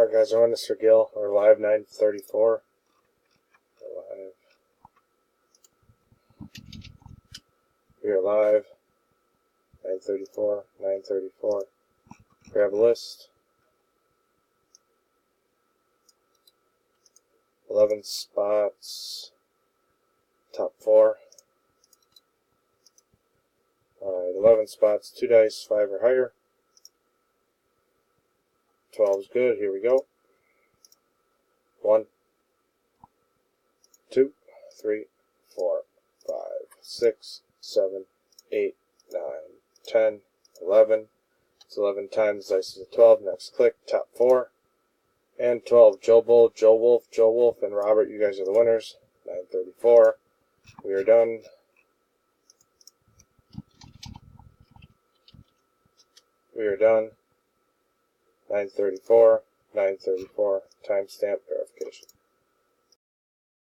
Alright guys, I want this for Gil. We're live 9:34. We are live 9:34. Grab a list. 11 spots. Top 4. Alright, 11 spots, 2 dice, 5 or higher. 12 is good, here we go. 1, 2, 3, 4, 5, 6, 7, 8, 9, 10, 11. It's 11 times dice is a 12. Next click, top 4. And 12. Joe Bull, Joe Wolf, and Robert, you guys are the winners. 9:34. We are done. We are done. 9:34. Timestamp verification.